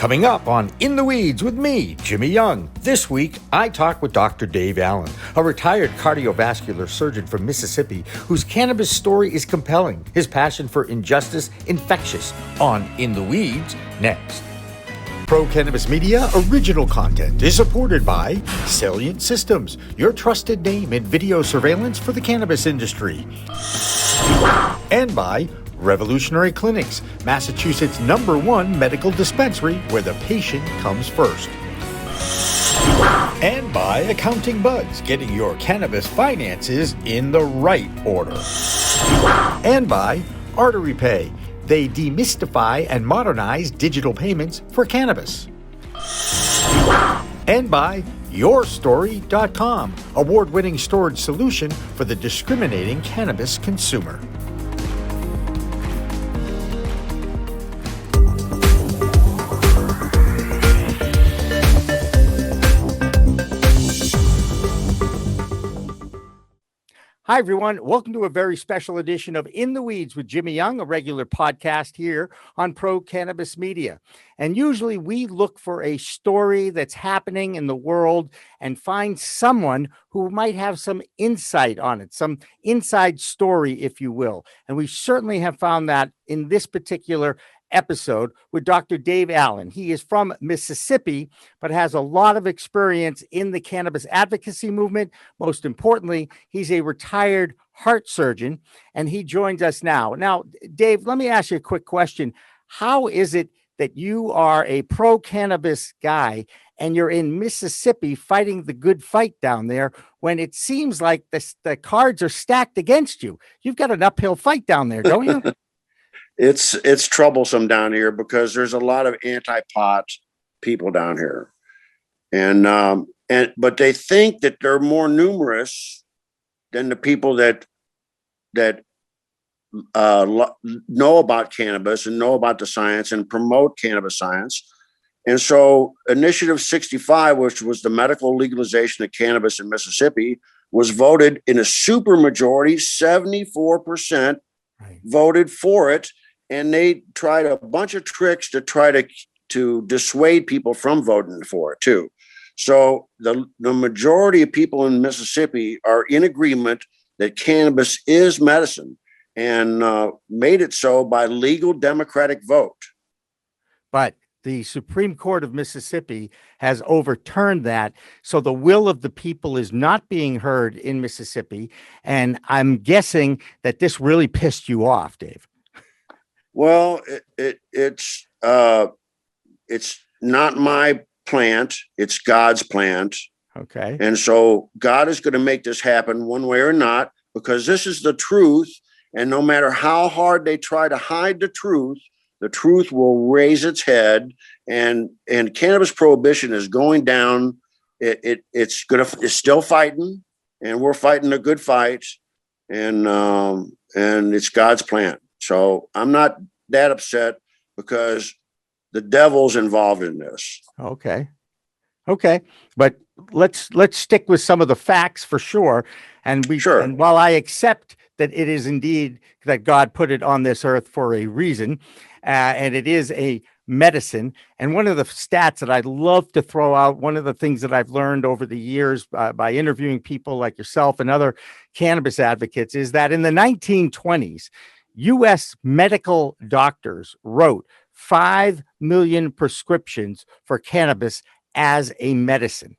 Coming up on In the Weeds with me, Jimmy Young. This week, I talk with Dr. Dave Allen, a retired cardiovascular surgeon from Mississippi whose cannabis story is compelling. His passion for injustice infectious. On In the Weeds, next. Pro Cannabis Media original content is supported by Salient Systems, your trusted name in video surveillance for the cannabis industry. And by Revolutionary Clinics, Massachusetts' #1 medical dispensary where the patient comes first. And by Accounting Buds, getting your cannabis finances in the right order. And by Artery Pay. They demystify and modernize digital payments for cannabis. And by YourStory.com, award-winning storage solution for the discriminating cannabis consumer. Hi, everyone. Welcome to a very special edition of In the Weeds with Jimmy Young, a regular podcast here on Pro Cannabis Media. And usually we look for a story that's happening in the world and find someone who might have some insight on it, some inside story, if you will. And we certainly have found that in this particular episode with Dr. Dave Allen. He is from Mississippi, but has a lot of experience in the cannabis advocacy movement. Most importantly, he's a retired heart surgeon, and he joins us now. Now, Dave, let me ask you a quick question. How is it that you are a pro-cannabis guy and you're in Mississippi fighting the good fight down there when it seems like the cards are stacked against you? You've got an uphill fight down there, don't you? It's troublesome down here because there's a lot of anti-pot people down here, but they think that they're more numerous than the people that know about cannabis and know about the science and promote cannabis science. And so Initiative 65, which was the medical legalization of cannabis in Mississippi, was voted in a supermajority, 74% voted for it. And they tried a bunch of tricks to try to dissuade people from voting for it too. So the majority of people in Mississippi are in agreement that cannabis is medicine and made it so by legal democratic vote. But the Supreme Court of Mississippi has overturned that. So the will of the people is not being heard in Mississippi. And I'm guessing that this really pissed you off, Dave. Well, it's not my plant. It's God's plant. Okay. And so God is going to make this happen one way or not, because this is the truth. And no matter how hard they try to hide the truth will raise its head. And cannabis prohibition is going down. It's still fighting, and we're fighting a good fight. And it's God's plan. So I'm not that upset because the devil's involved in this. Okay. But let's stick with some of the facts for sure. And and while I accept that it is indeed that God put it on this earth for a reason, and it is a medicine. And one of the stats that I'd love to throw out, one of the things that I've learned over the years by interviewing people like yourself and other cannabis advocates, is that in the 1920s, U.S. medical doctors wrote 5 million prescriptions for cannabis as a medicine.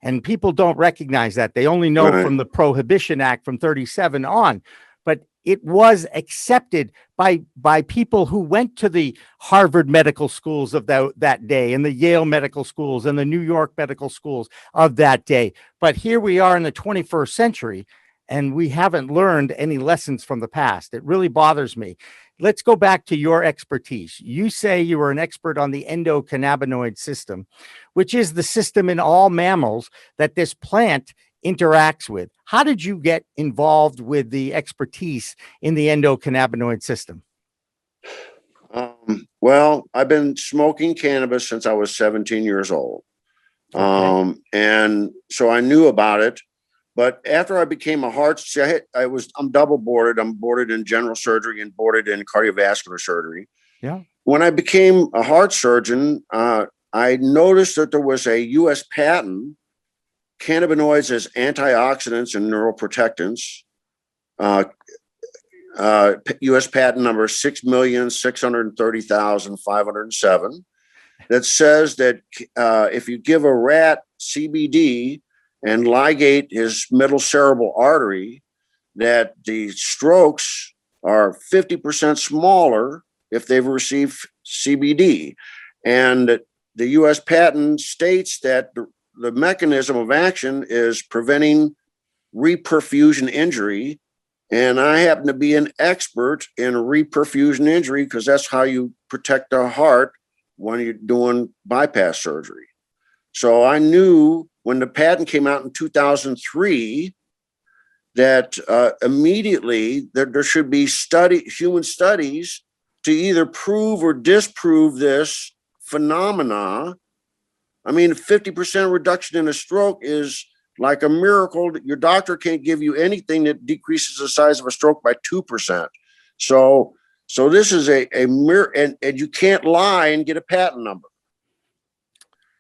And people don't recognize that. They only know from the Prohibition Act from 37 on. But it was accepted by people who went to the Harvard medical schools of that day, and the Yale medical schools and the New York medical schools of that day. But here we are in the 21st century, and we haven't learned any lessons from the past. It really bothers me. Let's go back to your expertise. You say you are an expert on the endocannabinoid system, which is the system in all mammals that this plant interacts with. How did you get involved with the expertise in the endocannabinoid system? Well, I've been smoking cannabis since I was 17 years old. And so I knew about it. But after I became a I'm double boarded. I'm boarded in general surgery and boarded in cardiovascular surgery. Yeah. when I became a heart surgeon, I noticed that there was a U.S. patent, cannabinoids as antioxidants and neuroprotectants, U.S. patent number 6,630,507, that says that if you give a rat CBD and ligate his middle cerebral artery, that the strokes are 50% smaller if they've received CBD. And the U.S. patent states that the mechanism of action is preventing reperfusion injury. And I happen to be an expert in reperfusion injury because that's how you protect the heart when you're doing bypass surgery. So I knew when the patent came out in 2003 that immediately there should be human studies to either prove or disprove this phenomena. I mean, 50% reduction in a stroke is like a miracle. Your doctor can't give you anything that decreases the size of a stroke by 2%. So this is a miracle, and you can't lie and get a patent number.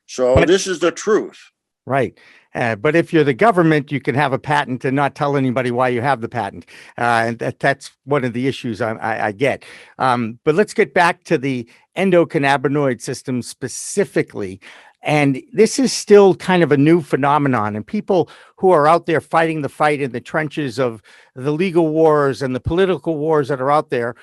So this is the truth. Right. But if you're the government, you can have a patent and not tell anybody why you have the patent. And that's one of the issues I get. But let's get back to the endocannabinoid system specifically. And this is still kind of a new phenomenon. And people who are out there fighting the fight in the trenches of the legal wars and the political wars that are out there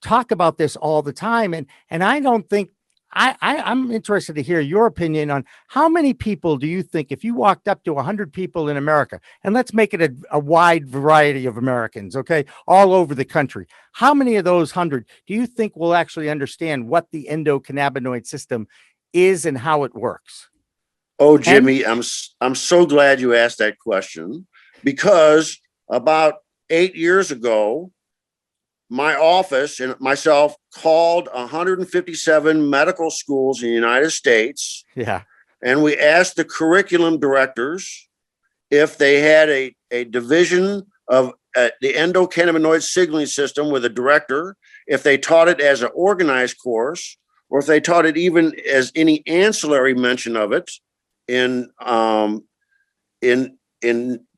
talk about this all the time. And I don't think I'm interested to hear your opinion on how many people do you think, if you walked up to 100 people in America, and let's make it a wide variety of Americans, okay, all over the country, how many of those 100 do you think will actually understand what the endocannabinoid system is and how it works? Oh, Jimmy, I'm so glad you asked that question, because about 8 years ago, my office and myself called 157 medical schools in the United States. Yeah. And we asked the curriculum directors if they had a division of the endocannabinoid signaling system with a director, if they taught it as an organized course, or if they taught it even as any ancillary mention of it in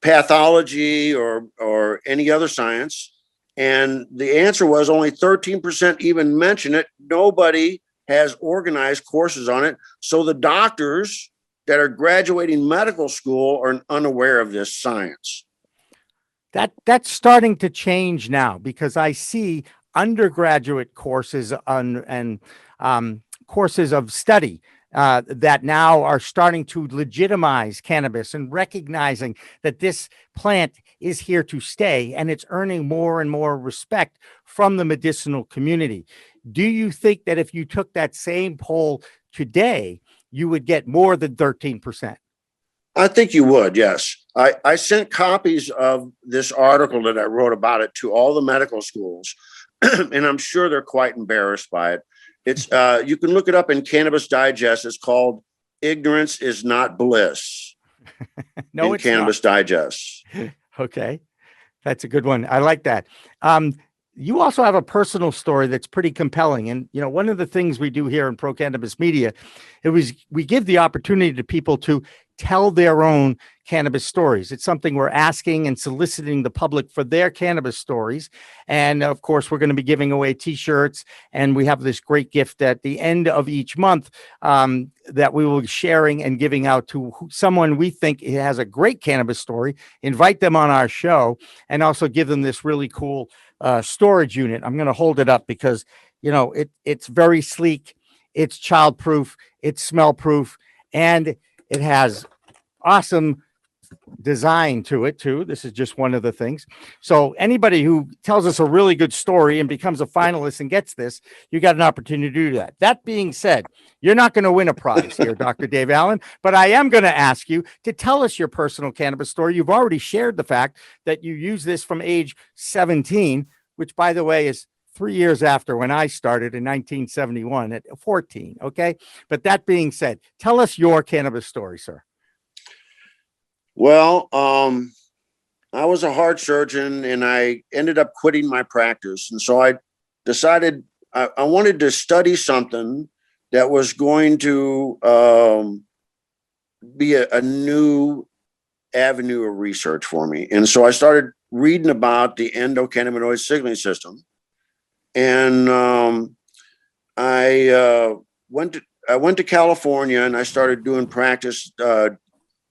pathology or any other science. And the answer was only 13% even mention it. Nobody has organized courses on it. So the doctors that are graduating medical school are unaware of this science. That's starting to change now, because I see undergraduate courses and courses of study that now are starting to legitimize cannabis and recognizing that this plant is here to stay, and it's earning more and more respect from the medicinal community. Do you think that if you took that same poll today, you would get more than 13%? I think you would, yes. I sent copies of this article that I wrote about it to all the medical schools, and I'm sure they're quite embarrassed by it. It's you can look it up in Cannabis Digest. It's called "Ignorance is Not Bliss." No, in Cannabis Digest. Okay, that's a good one. I like that. You also have a personal story that's pretty compelling. And, you know, one of the things we do here in Pro Cannabis Media, we give the opportunity to people to tell their own cannabis stories. It's something we're asking and soliciting the public for their cannabis stories. And of course, we're going to be giving away t-shirts, and we have this great gift at the end of each month that we will be sharing and giving out to someone we think has a great cannabis story, invite them on our show, and also give them this really cool storage unit. I'm going to hold it up because, you know, it's very sleek, it's child-proof, it's smell-proof, and it has awesome design to it too. This is just one of the things. So anybody who tells us a really good story and becomes a finalist and gets this, you got an opportunity to do that. That being said, you're not going to win a prize here, Dr. Dave Allen, but I am going to ask you to tell us your personal cannabis story. You've already shared the fact that you use this from age 17, which, by the way, is 3 years after when I started in 1971 at 14. Okay. But that being said, tell us your cannabis story, sir. Well, I was a heart surgeon and I ended up quitting my practice. And so I decided I wanted to study something that was going to be a new avenue of research for me. And so I started reading about the endocannabinoid signaling system. And I went to California, and I started doing practice,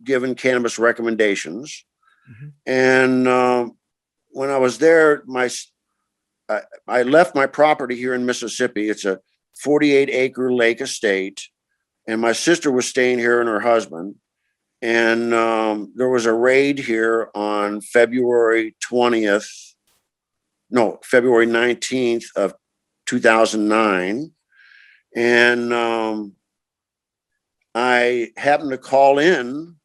giving cannabis recommendations. Mm-hmm. And when I was there, I left my property here in Mississippi. It's a 48-acre lake estate, and my sister was staying here and her husband. And there was a raid here on February 19th of 2009. And I happened to call in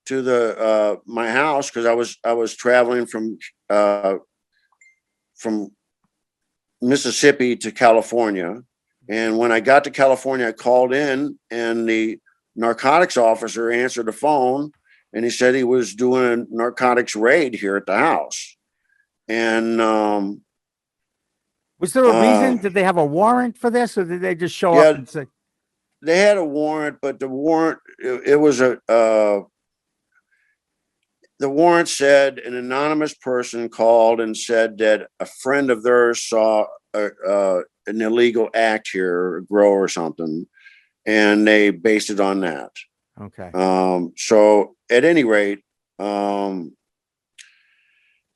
to my house because I was traveling from Mississippi to California. And when I got to California, I called in, and the narcotics officer answered the phone, and he said he was doing a narcotics raid here at the house. And was there a reason? Did they have a warrant for this, or did they just show up and say? They had a warrant, but the warrant, the warrant said an anonymous person called and said that a friend of theirs saw an illegal act here, a grow or something, and they based it on that. Okay. So at any rate,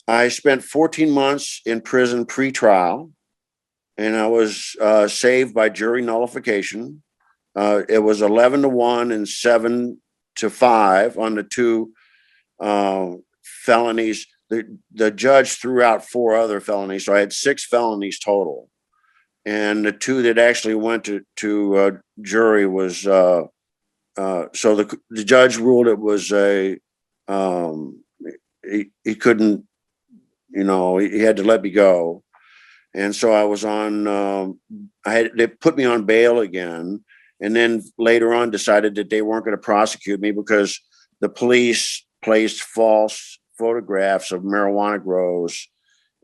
I spent 14 months in prison pre-trial, and I was saved by jury nullification. It was 11-1 and 7-5 on the two felonies. The judge threw out 4 other felonies, so I had 6 felonies total. And the 2 that actually went to jury was so the judge ruled it was he couldn't, he had to let me go. And so I was on, they put me on bail again. And then later on decided that they weren't going to prosecute me because the police placed false photographs of marijuana grows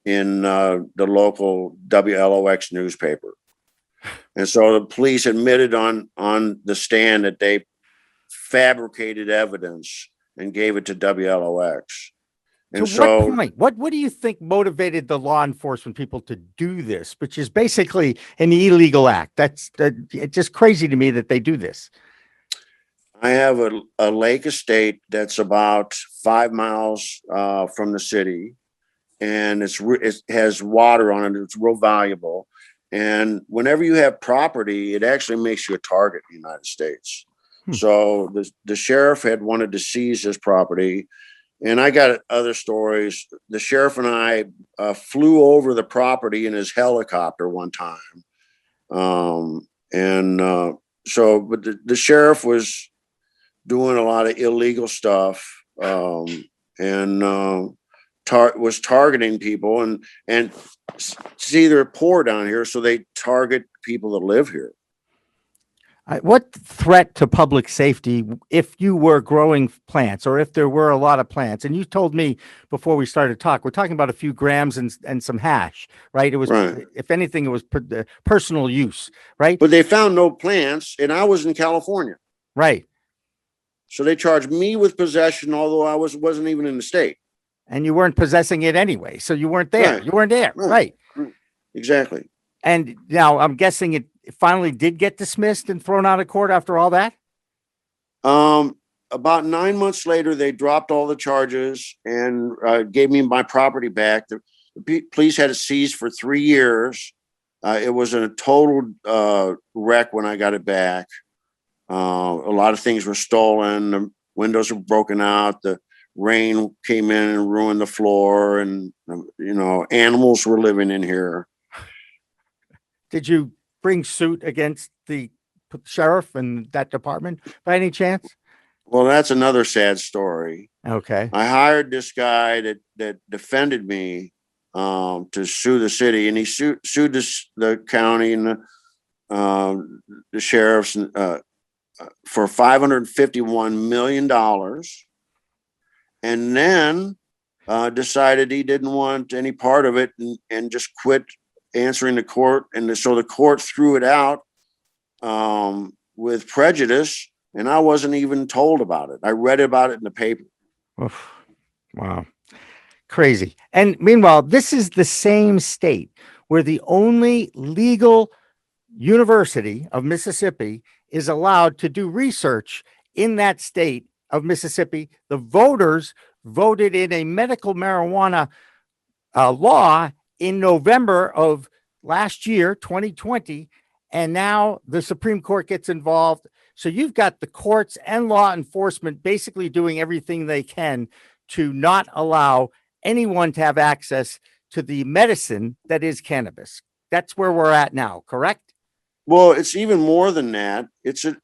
in the local WLOX newspaper. And so the police admitted on the stand that they fabricated evidence and gave it to WLOX. And so what point? What do you think motivated the law enforcement people to do this, which is basically an illegal act? It's just crazy to me that they do this. I have a lake estate that's about 5 miles from the city, and it has water on it. It's real valuable. And whenever you have property, it actually makes you a target in the United States. So the sheriff had wanted to seize his property. And I got other stories. The sheriff and I flew over the property in his helicopter one time. But the sheriff was doing a lot of illegal stuff and was targeting people. And it's either poor down here, so they target people that live here. What threat to public safety, if you were growing plants or if there were a lot of plants? And you told me before we started to talk, we're talking about a few grams and some hash, right? It was, right. If anything, it was personal use, right? But they found no plants, and I was in California. Right. So they charged me with possession, although I wasn't even in the state. And you weren't possessing it anyway, so you weren't there. Right. You weren't there, right? Exactly. And now I'm guessing it finally did get dismissed and thrown out of court after all that? About 9 months later, they dropped all the charges and gave me my property back. The police had it seized for 3 years. It was a total wreck when I got it back. A lot of things were stolen. The windows were broken out. The rain came in and ruined the floor. And, animals were living in here. Did you bring suit against the sheriff and that department by any chance? Well, that's another sad story. Okay. I hired this guy that defended me to sue the city, and he sued the county and the sheriffs for $551 million, and then decided he didn't want any part of it and just quit answering the court, and so the court threw it out with prejudice, and I wasn't even told about it. I read about it in the paper. Oof. Wow. Crazy. And meanwhile, this is the same state where the only legal University of Mississippi is allowed to do research in that state of Mississippi. The voters voted in a medical marijuana law in November of last year, 2020, and now the Supreme Court gets involved. So you've got the courts and law enforcement basically doing everything they can to not allow anyone to have access to the medicine that is cannabis. That's where we're at now, correct? Well, it's even more than that. It's an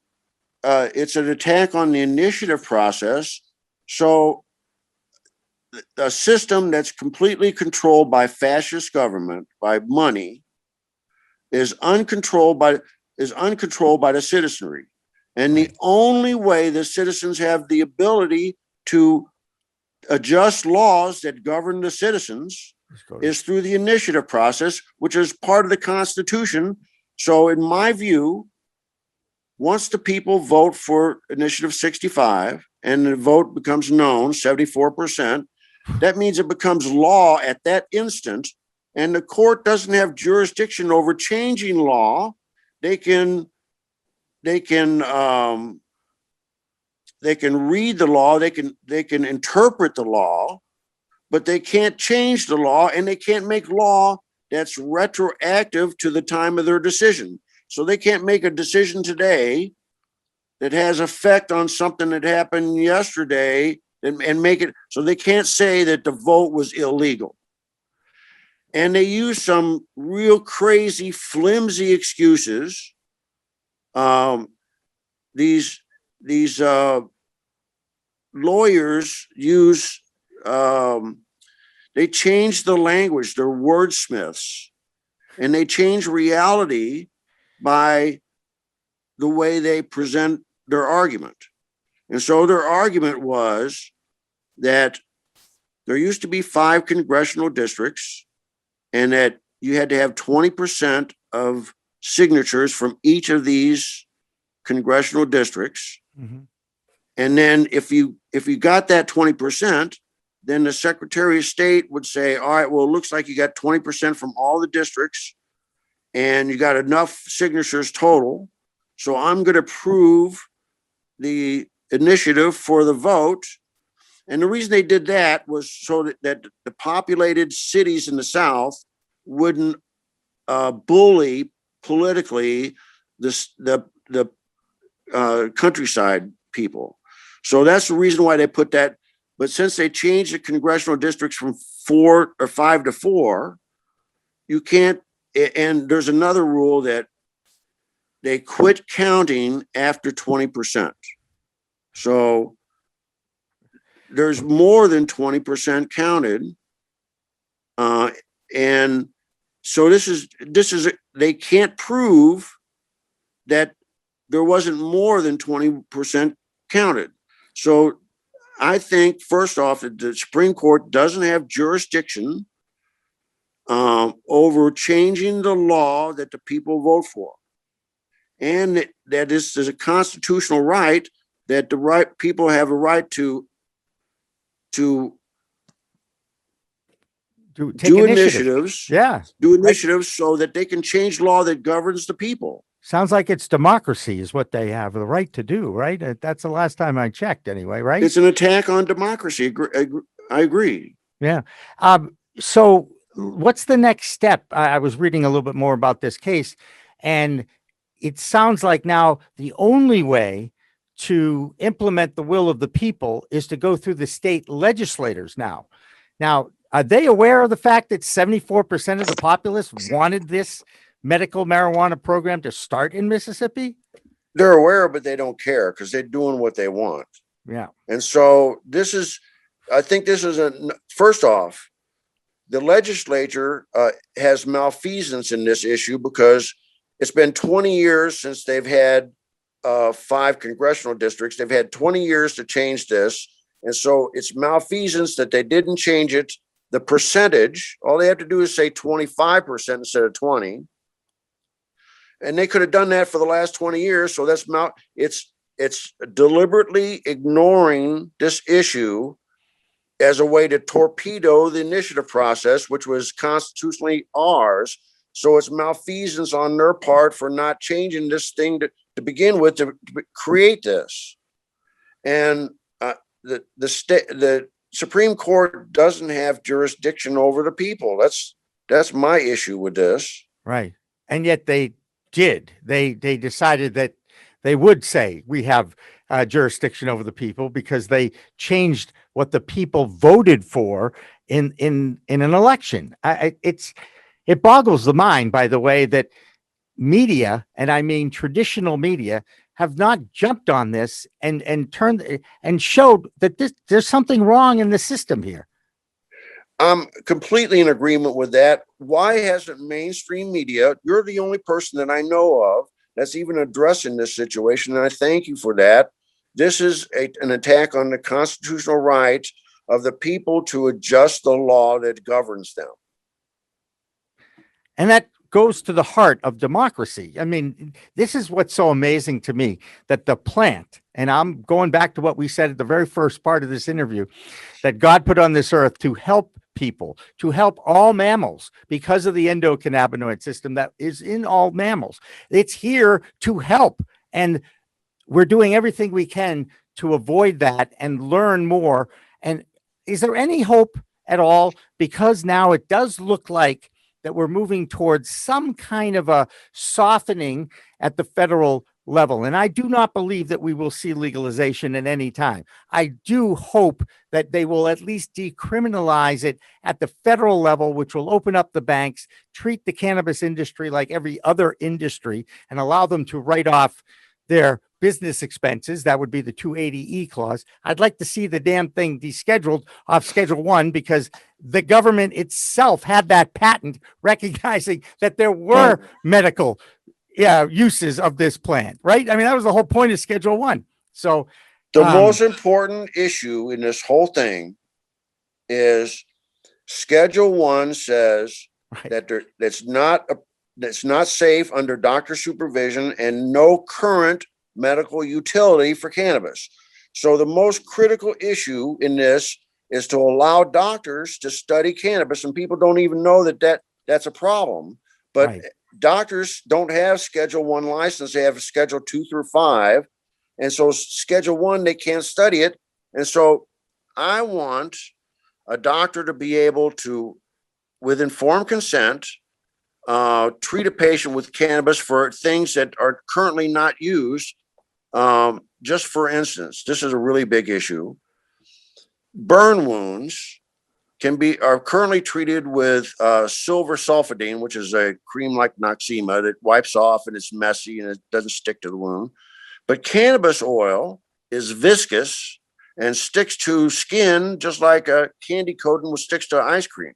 attack on the initiative process. So a system that's completely controlled by fascist government, by money, is uncontrolled by the citizenry. And the only way the citizens have the ability to adjust laws that govern the citizens is through the initiative process, which is part of the Constitution. So in my view, once the people vote for Initiative 65 and the vote becomes known, 74%, that means it becomes law at that instant, and the court doesn't have jurisdiction over changing law. They can read the law, they can interpret the law, but they can't change the law, and they can't make law that's retroactive to the time of their decision. So they can't make a decision today that has effect on something that happened yesterday and make it, so they can't say that the vote was illegal. And they use some real crazy, flimsy excuses. These lawyers use, they change the language, they're wordsmiths, and they change reality by the way they present their argument. And so their argument was that there used to be 5 congressional districts, and that you had to have 20% of signatures from each of these congressional districts. Mm-hmm. And then if you got that 20%, then the Secretary of State would say, all right, well, it looks like you got 20% from all the districts and you got enough signatures total. So I'm going to approve the initiative for the vote. And the reason they did that was so that the populated cities in the South wouldn't bully politically the countryside people. So that's the reason why they put that. But since they changed the congressional districts from 4 or 5 to 4, you can't. And there's another rule that they quit counting after 20%. So there's more than 20% counted. And so this is, they can't prove that there wasn't more than 20% counted. So I think, first off, that the Supreme Court doesn't have jurisdiction over changing the law that the people vote for. And that is a constitutional right, that the right people have a right to do initiatives. Yeah. Do initiatives so that they can change law that governs the people. Sounds like it's democracy is what they have the right to do, right? That's the last time I checked anyway, right? It's an attack on democracy. I agree. Yeah. So what's the next step? I was reading a little bit more about this case, and it sounds like now the only way to implement the will of the people is to go through the state legislators now. Now, are they aware of the fact that 74% of the populace wanted this medical marijuana program to start in Mississippi? They're aware, but they don't care because they're doing what they want. Yeah. And so I think first off, the legislature has malfeasance in this issue because it's been 20 years since they've had 5 congressional districts. They've had 20 years to change this. And so it's malfeasance that they didn't change it the percentage, all they have to do is say 25% instead of 20. And they could have done that for the last 20 years. So it's deliberately ignoring this issue as a way to torpedo the initiative process, which was constitutionally ours. So it's malfeasance on their part for not changing this thing to begin with, to create this. And the Supreme Court doesn't have jurisdiction over the people. That's my issue with this. Right. And yet they did. They decided that they would say we have jurisdiction over the people because they changed what the people voted for in an election. It boggles the mind, by the way, that media, and I mean traditional media, have not jumped on this and turned and showed that there's something wrong in the system here. I'm completely in agreement with that. Why hasn't mainstream media, you're the only person that I know of that's even addressing this situation, and I thank you for that. This is an attack on the constitutional right of the people to adjust the law that governs them. And that goes to the heart of democracy. I mean, this is what's so amazing to me, that the plant, and I'm going back to what we said at the very first part of this interview, that God put on this earth to help people, to help all mammals because of the endocannabinoid system that is in all mammals. It's here to help. And we're doing everything we can to avoid that and learn more. And is there any hope at all? Because now it does look like that we're moving towards some kind of a softening at the federal level. And I do not believe that we will see legalization at any time. I do hope that they will at least decriminalize it at the federal level, which will open up the banks, treat the cannabis industry like every other industry, and allow them to write off their business expenses. That would be the 280E clause. I'd like to see the damn thing descheduled off Schedule 1, because the government itself had that patent recognizing that there were medical uses of this plant, right? I mean, that was the whole point of Schedule 1. So the most important issue in this whole thing is Schedule 1 says that that's not safe under doctor supervision and no current medical utility for cannabis. So the most critical issue in this is to allow doctors to study cannabis, and people don't even know that's a problem. But doctors don't have Schedule 1 license. They have Schedule 2 through 5. And so Schedule 1, they can't study it. And so I want a doctor to be able to, with informed consent, treat a patient with cannabis for things that are currently not used. Just for instance, this is a really big issue. Burn wounds are currently treated with silver sulfidine, which is a cream like Noxema that wipes off and it's messy and it doesn't stick to the wound. But cannabis oil is viscous and sticks to skin just like a candy coating sticks to ice cream.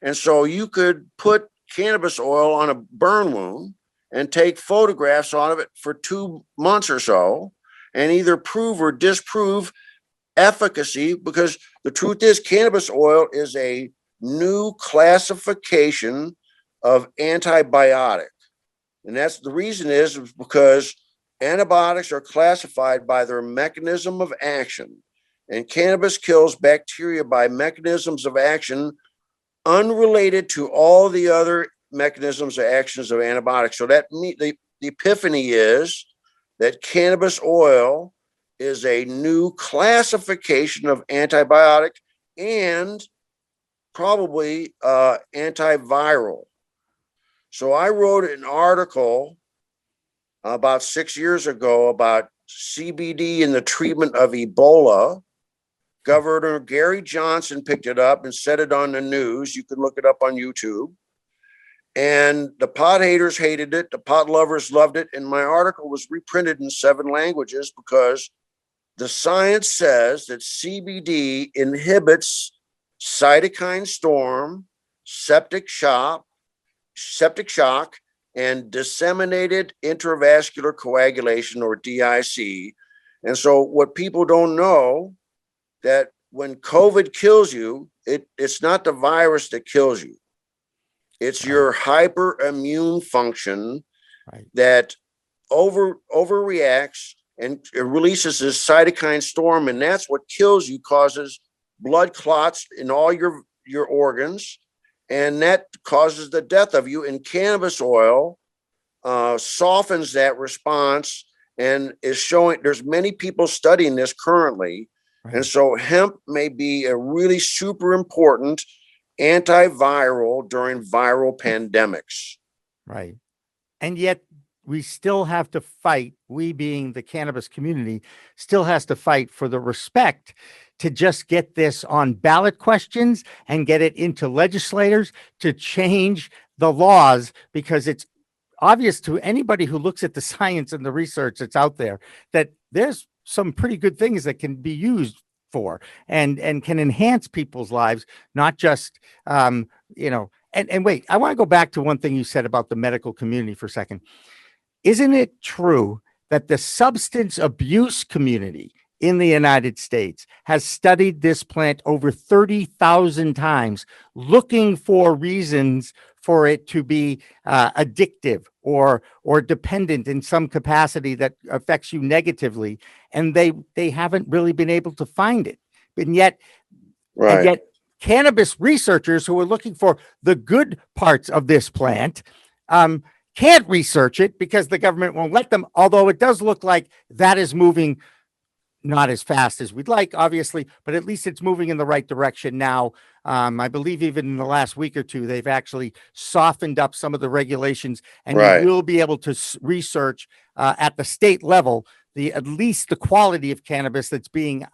And so you could put cannabis oil on a burn wound and take photographs out of it for 2 months or so and either prove or disprove efficacy, because the truth is cannabis oil is a new classification of antibiotic. And that's the reason is because antibiotics are classified by their mechanism of action, and cannabis kills bacteria by mechanisms of action unrelated to all the other mechanisms of actions of antibiotics. So that the epiphany is that cannabis oil is a new classification of antibiotic and probably antiviral. So I wrote an article about 6 years ago about CBD in the treatment of Ebola. Governor Gary Johnson picked it up and set it on the news. You can look it up on YouTube. And the pot haters hated it. The pot lovers loved it. And my article was reprinted in 7 languages because the science says that CBD inhibits cytokine storm, septic shock, and disseminated intravascular coagulation, or DIC. And so what people don't know, that when COVID kills you, it's not the virus that kills you. It's your hyperimmune function that overreacts and it releases this cytokine storm, and that's what kills you, causes blood clots in all your organs, and that causes the death of you. And cannabis oil softens that response and is showing. There's many people studying this currently, and so hemp may be a really super important antiviral during viral pandemics. Right. And yet we still have to fight, we being the cannabis community, still has to fight for the respect to just get this on ballot questions and get it into legislators to change the laws, because it's obvious to anybody who looks at the science and the research that's out there that there's some pretty good things that can be used for and can enhance people's lives, not just, and wait, I want to go back to one thing you said about the medical community for a second. Isn't it true that the substance abuse community in the United States has studied this plant over 30,000 times, looking for reasons for it to be addictive or dependent in some capacity that affects you negatively, and they haven't really been able to find it. And yet cannabis researchers who are looking for the good parts of this plant can't research it because the government won't let them, although it does look like that is moving not as fast as we'd like, obviously, but at least it's moving in the right direction now. I believe even in the last week or two, they've actually softened up some of the regulations, and you will be able to research at the state level at least the quality of cannabis that's being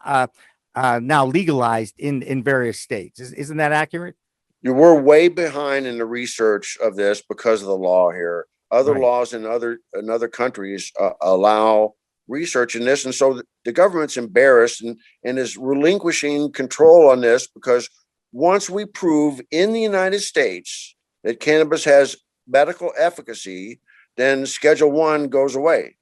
now legalized in various states. Isn't that accurate? We're way behind in the research of this because of the law here. Other laws in other countries allow research in this, and so the government's embarrassed and is relinquishing control on this, because once we prove in the United States that cannabis has medical efficacy, then Schedule 1 goes away.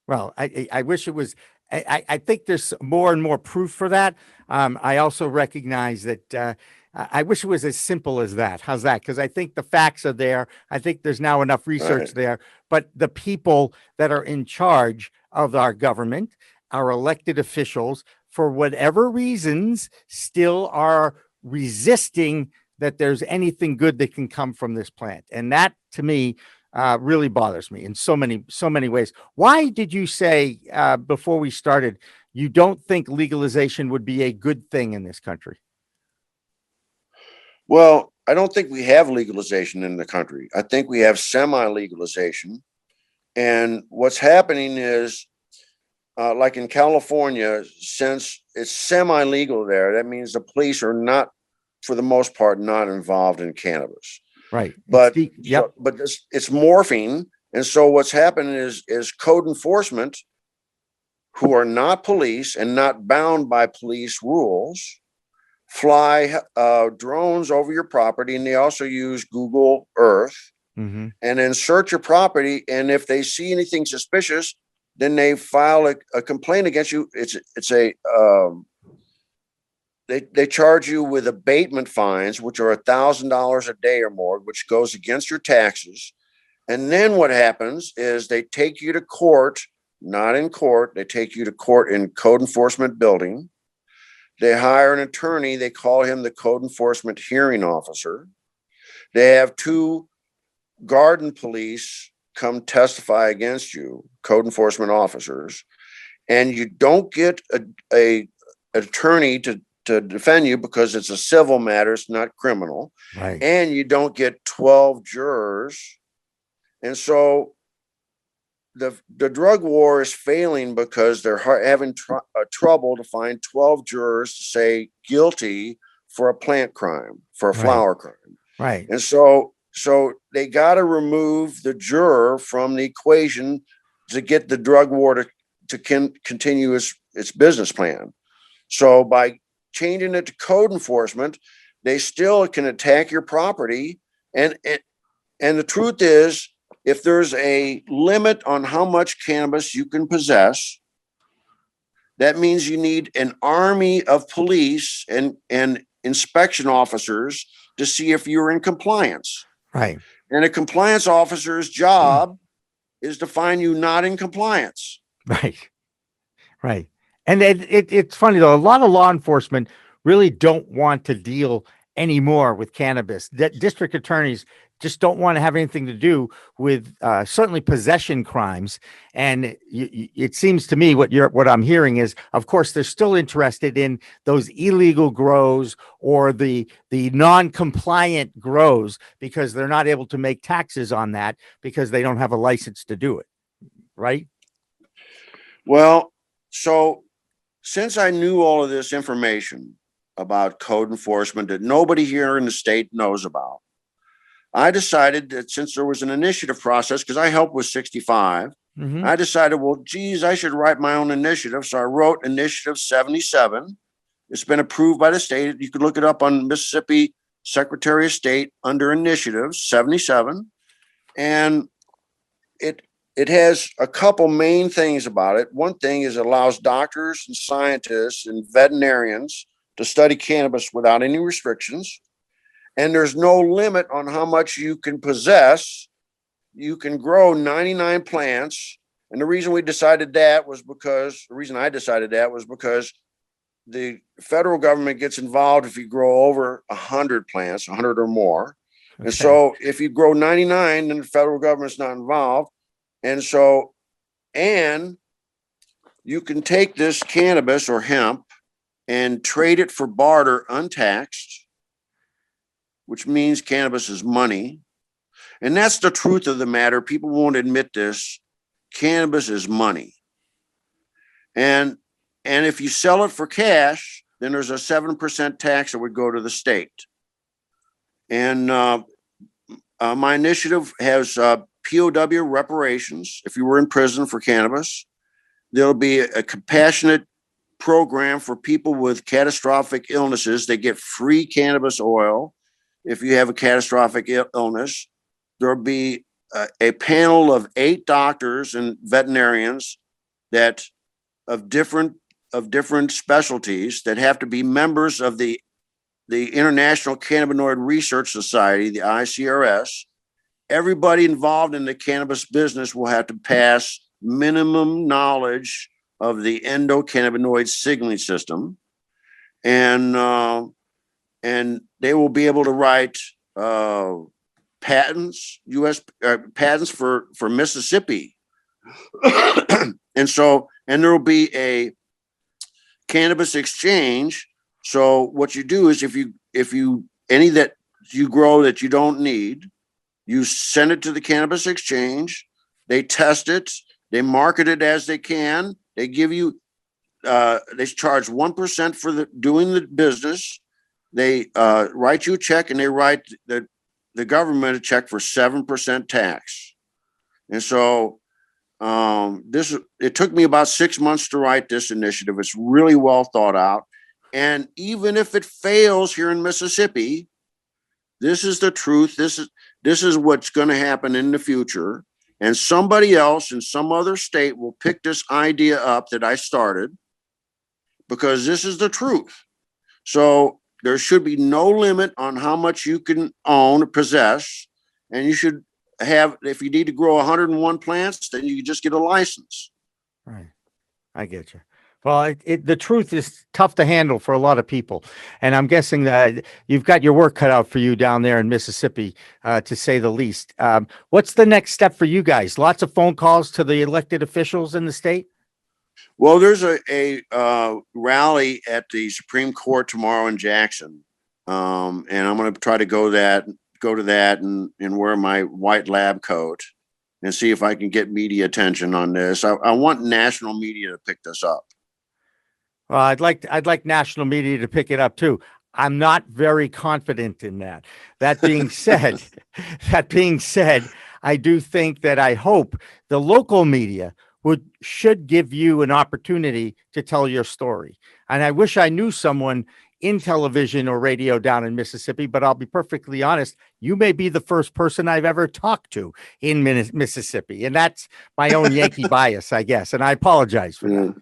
Well, I wish it was. I think there's more and more proof for that. I also recognize that I wish it was as simple as that. How's that? Because I think the facts are there. I think there's now enough research there. But the people that are in charge of our government, our elected officials, for whatever reasons, still are resisting that there's anything good that can come from this plant. And that, to me, really bothers me in so many ways. Why did you say before we started, you don't think legalization would be a good thing in this country? Well, I don't think we have legalization in the country. I think we have semi-legalization. And what's happening is, like in California, since it's semi-legal there, that means the police are not, for the most part, not involved in cannabis. Right. But it's morphing. And so what's happening is code enforcement, who are not police and not bound by police rules, fly drones over your property, and they also use Google Earth, and then search your property. And if they see anything suspicious, then they file a complaint against you. They charge you with abatement fines, which are $1,000 a day or more, which goes against your taxes. And then what happens is they take you to court, not in court. They take you to court in code enforcement building. They hire an attorney. They call him the code enforcement hearing officer. They have 2 garden police come testify against you, code enforcement officers, and you don't get a attorney to defend you because it's a civil matter, it's not criminal. Right. And you don't get 12 jurors. And so the drug war is failing because they're having trouble to find 12 jurors to say guilty for a plant crime, for a flower crime. Right. And so they got to remove the juror from the equation to get the drug war to continue its business plan. So by changing it to code enforcement, they still can attack your property. And the truth is, if there's a limit on how much cannabis you can possess, that means you need an army of police and inspection officers to see if you're in compliance. Right. And a compliance officer's job is to find you not in compliance. Right. Right. And it's funny, though. A lot of law enforcement really don't want to deal anymore with cannabis. District attorneys just don't want to have anything to do with certainly possession crimes. And it seems to me what I'm hearing is, of course, they're still interested in those illegal grows or the non-compliant grows because they're not able to make taxes on that because they don't have a license to do it. Right? Well, so since I knew all of this information about code enforcement that nobody here in the state knows about, I decided that since there was an initiative process, because I helped with 65, I decided, well, geez, I should write my own initiative. So I wrote Initiative 77. It's been approved by the state. You can look it up on Mississippi Secretary of State under Initiative 77. And it has a couple main things about it. One thing is it allows doctors and scientists and veterinarians to study cannabis without any restrictions. And there's no limit on how much you can possess. You can grow 99 plants. And the reason I decided that was because the federal government gets involved if you grow over 100 plants, 100 or more. Okay. And so if you grow 99, then the federal government's not involved. And you can take this cannabis or hemp and trade it for barter untaxed, which means cannabis is money. And that's the truth of the matter. People won't admit this. Cannabis is money. And if you sell it for cash, then there's a 7% tax that would go to the state. And my initiative has POW reparations. If you were in prison for cannabis, there'll be a compassionate program for people with catastrophic illnesses. They get free cannabis oil. If you have a catastrophic illness, there'll be a panel of 8 doctors and veterinarians that of different specialties that have to be members of the International Cannabinoid Research Society, the ICRS. Everybody involved in the cannabis business will have to pass minimum knowledge of the endocannabinoid signaling system, and they will be able to write patents, U.S. Patents for Mississippi, and there will be a cannabis exchange. So what you do is if you any that you grow that you don't need, you send it to the cannabis exchange. They test it. They market it as they can. They give you, they charge 1% for doing the business. They write you a check, and they write the government a check for 7% tax. And so it took me about 6 months to write this initiative. It's really well thought out. And even if it fails here in Mississippi, this is the truth. This is what's going to happen in the future. And somebody else in some other state will pick this idea up that I started, because this is the truth. So there should be no limit on how much you can own or possess. And you should have, if you need to grow 101 plants, then you just get a license. Right. I get you. Well, the truth is tough to handle for a lot of people. And I'm guessing that you've got your work cut out for you down there in Mississippi, to say the least. What's the next step for you guys? Lots of phone calls to the elected officials in the state? Well, there's a rally at the Supreme Court tomorrow in Jackson. And I'm going to try to go to that and wear my white lab coat and see if I can get media attention on this. I want national media to pick this up. Well, I'd like national media to pick it up too. I'm not very confident in that. That being said, I do think that I hope the local media should give you an opportunity to tell your story. And I wish I knew someone in television or radio down in Mississippi, but I'll be perfectly honest, you may be the first person I've ever talked to in Mississippi. And that's my own Yankee bias, I guess. And I apologize for that.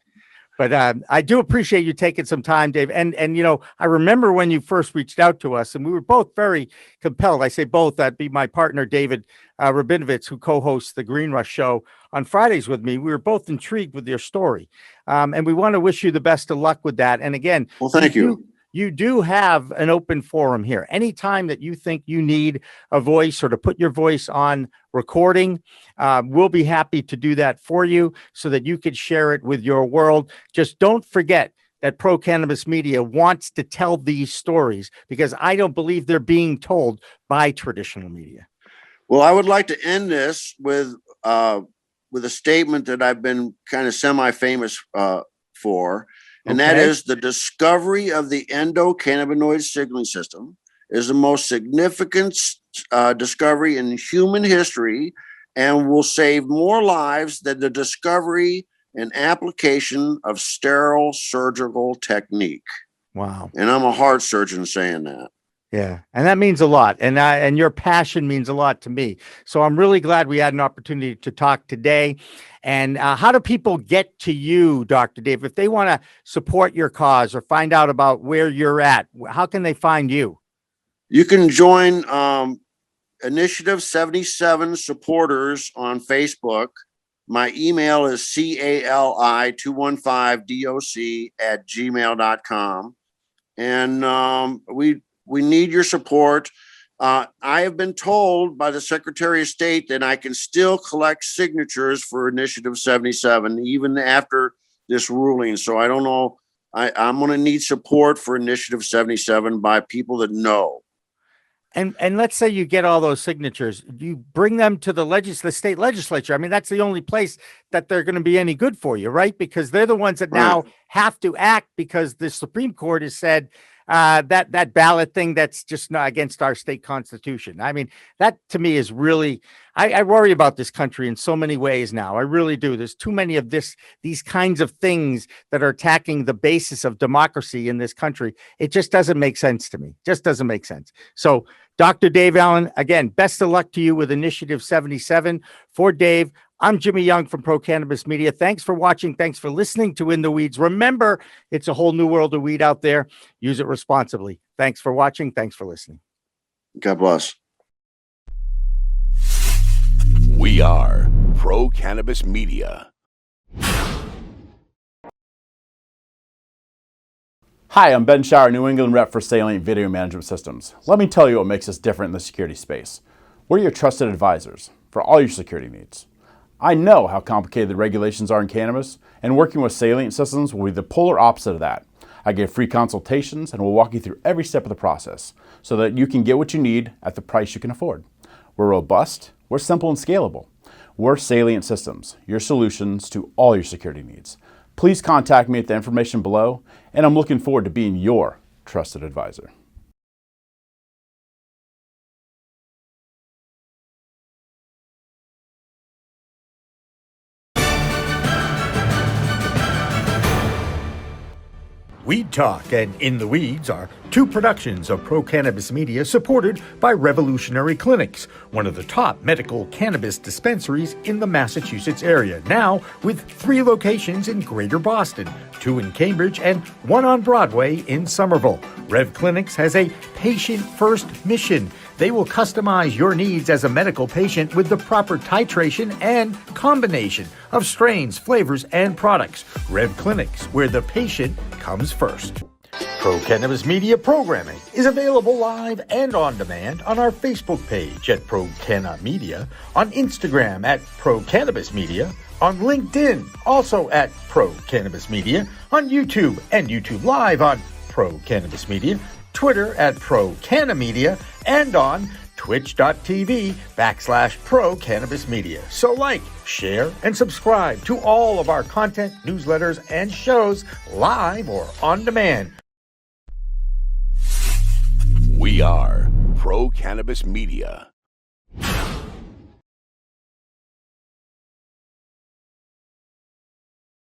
But I do appreciate you taking some time, Dave. And you know, I remember when you first reached out to us, and we were both very compelled. I say both. That'd be my partner, David Rabinovitz, who co-hosts the Green Rush show on Fridays with me. We were both intrigued with your story, and we want to wish you the best of luck with that. And again, well, thank you. You do have an open forum here. Anytime that you think you need a voice or to put your voice on recording, we'll be happy to do that for you so that you could share it with your world. Just don't forget that Pro Cannabis Media wants to tell these stories because I don't believe they're being told by traditional media. Well, I would like to end this with a statement that I've been kind of semi-famous for. And that is the discovery of the endocannabinoid signaling system is the most significant discovery in human history and will save more lives than the discovery and application of sterile surgical technique. Wow. And I'm a heart surgeon saying that. Yeah. And that means a lot. And your passion means a lot to me. So I'm really glad we had an opportunity to talk today. And how do people get to you, Dr. Dave, if they want to support your cause or find out about where you're at? How can they find you? You can join Initiative 77 supporters on Facebook. My email is cali215doc@gmail.com. And we need your support. I have been told by the Secretary of State that I can still collect signatures for Initiative 77, even after this ruling. So I don't know. I'm going to need support for Initiative 77 by people that know. And let's say you get all those signatures, you bring them to the state legislature. I mean, that's the only place that they're going to be any good for you, right? Because they're the ones that now have to act because the Supreme Court has said that ballot thing that's just not against our state constitution. I mean, that to me is really, I worry about this country in so many ways now. I really do. There's too many of these kinds of things that are attacking the basis of democracy in this country. It just doesn't make sense to me. Just doesn't make sense. So Dr. Dave Allen, again, best of luck to you with Initiative 77. For Dave, I'm Jimmy Young from Pro Cannabis Media. Thanks for watching. Thanks for listening to In the Weeds. Remember, it's a whole new world of weed out there. Use it responsibly. Thanks for watching. Thanks for listening. God bless. We are Pro Cannabis Media. Hi, I'm Ben Shower, New England rep for Salient Video Management Systems. Let me tell you what makes us different in the security space. We're your trusted advisors for all your security needs. I know how complicated the regulations are in cannabis, and working with Salient Systems will be the polar opposite of that. I give free consultations and will walk you through every step of the process so that you can get what you need at the price you can afford. We're robust, we're simple and scalable. We're Salient Systems, your solutions to all your security needs. Please contact me at the information below, and I'm looking forward to being your trusted advisor. Weed Talk and In the Weeds are two productions of Pro Cannabis Media supported by Revolutionary Clinics, one of the top medical cannabis dispensaries in the Massachusetts area, now with 3 locations in Greater Boston, 2 in Cambridge and 1 on Broadway in Somerville. Rev Clinics has a patient-first mission. They will customize your needs as a medical patient with the proper titration and combination of strains, flavors, and products. Rev Clinics, where the patient comes first. Pro Cannabis Media programming is available live and on demand on our Facebook page at Pro Canna Media, on Instagram at Pro Cannabis Media, on LinkedIn also at Pro Cannabis Media, on YouTube and YouTube Live on Pro Cannabis Media, Twitter at Pro Canna Media, and on twitch.tv/Pro Cannabis Media. So like, share, and subscribe to all of our content, newsletters, and shows live or on demand. We are Pro Cannabis Media.